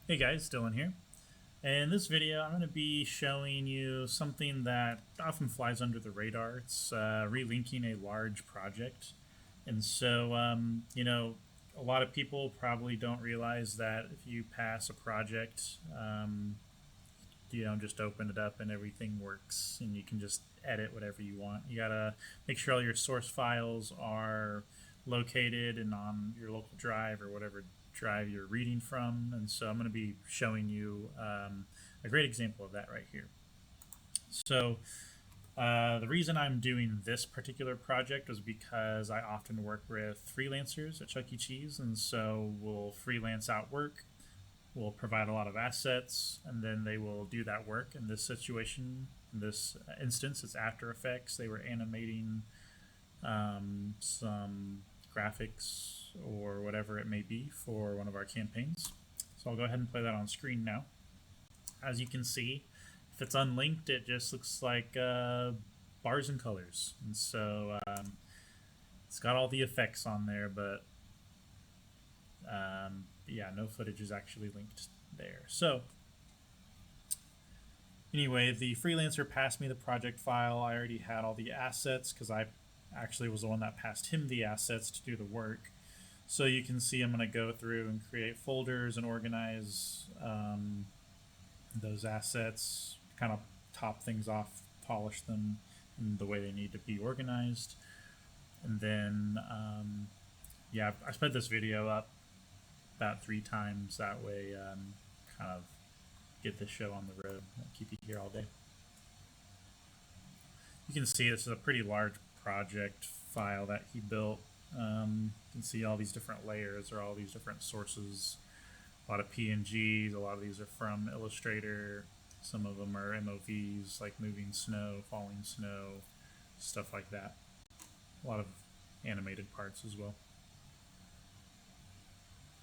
Hey guys, Dylan here. In this video, I'm going to be showing you something that often flies under the radar. It's relinking a large project. And so, a lot of people probably don't realize that if you pass a project, you don't just open it up and everything works and you can just edit whatever you want. You got to make sure all your source files are located and on your local drive or whatever drive you're reading from. And so I'm going to be showing you a great example of that right here. So the reason I'm doing this particular project was because I often work with freelancers at Chuck E. Cheese, and so we'll freelance out work, we'll provide a lot of assets, and then they will do that work. In this situation, in this instance, it's After Effects. They were animating some graphics or whatever it may be for one of our campaigns. So I'll go ahead and play that on screen now. As you can see, if it's unlinked, it just looks like bars and colors. And so it's got all the effects on there, but yeah, no footage is actually linked there. So anyway, the freelancer passed me the project file. I already had all the assets because I actually was the one that passed him the assets to do the work. So you can see I'm going to go through and create folders and organize those assets, kind of top things off, polish them in the way they need to be organized. And then, yeah, I sped this video up about 3 times. That way, kind of get this show on the road. I'll keep you here all day. You can see this is a pretty large project file that he built. You can see all these different layers or all these different sources. A lot of PNGs. A lot of these are from Illustrator. Some of them are MOVs, like moving snow, falling snow, stuff like that. A lot of animated parts as well.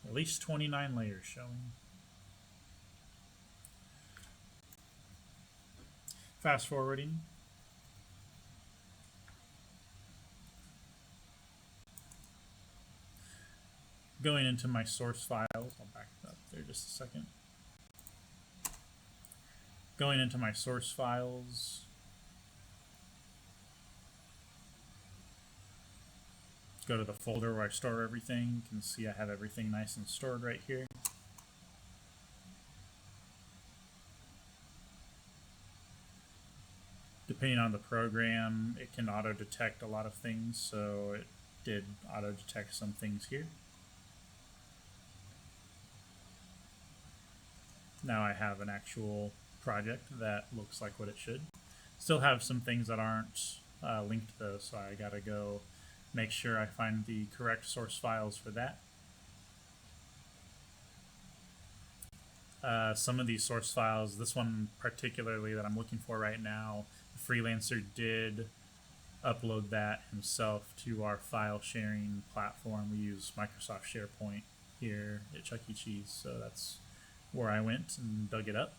At least 29 layers showing. Fast forwarding. Going into my source files, I'll back up there just a second. Going into my source files, go to the folder where I store everything. You can see I have everything nice and stored right here. Depending on the program, it can auto-detect a lot of things, so it did auto-detect some things here. Now I have an actual project that looks like what it should. Still have some things that aren't linked though, so I gotta go make sure I find the correct source files for that. Some of these source files, this one particularly that I'm looking for right now, the freelancer did upload that himself to our file sharing platform. We use Microsoft SharePoint here at Chuck E. Cheese, so that's where I went and dug it up.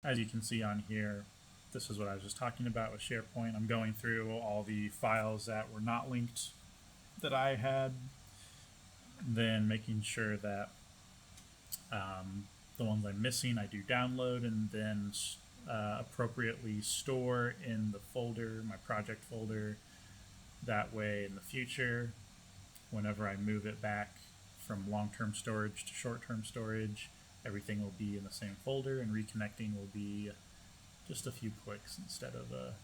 As you can see on here, this is what I was just talking about with SharePoint. I'm going through all the files that were not linked that I had, then making sure that the ones I'm missing I do download and then appropriately store in the folder, my project folder. That way in the future, whenever I move it back from long-term storage to short-term storage, everything will be in the same folder and reconnecting will be just a few clicks instead of a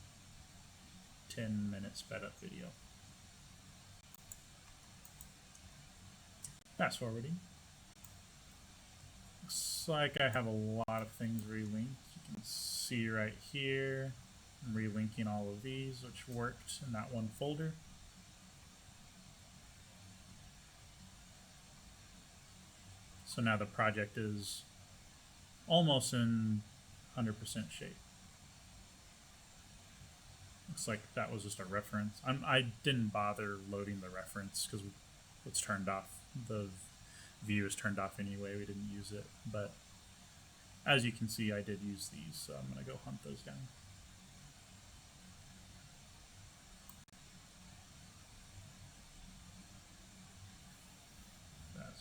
10-minute sped up video. Fast forwarding. Looks like I have a lot of things relinked. You can see right here, I'm relinking all of these, which worked in that one folder. So now the project is almost in 100% shape. Looks like that was just a reference. I didn't bother loading the reference because it's turned off. The view is turned off anyway. We didn't use it. But as you can see, I did use these, so I'm going to go hunt those down.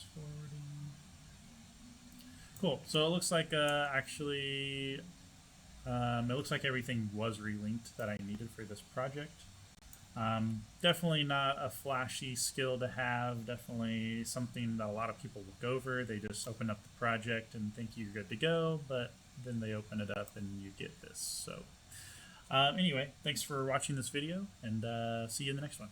Fast forwarding. Cool. So it looks like it looks like everything was relinked that I needed for this project. Definitely not a flashy skill to have. Definitely something that a lot of people look over. They just open up the project and think you're good to go, but then they open it up and you get this. So anyway, thanks for watching this video, and see you in the next one.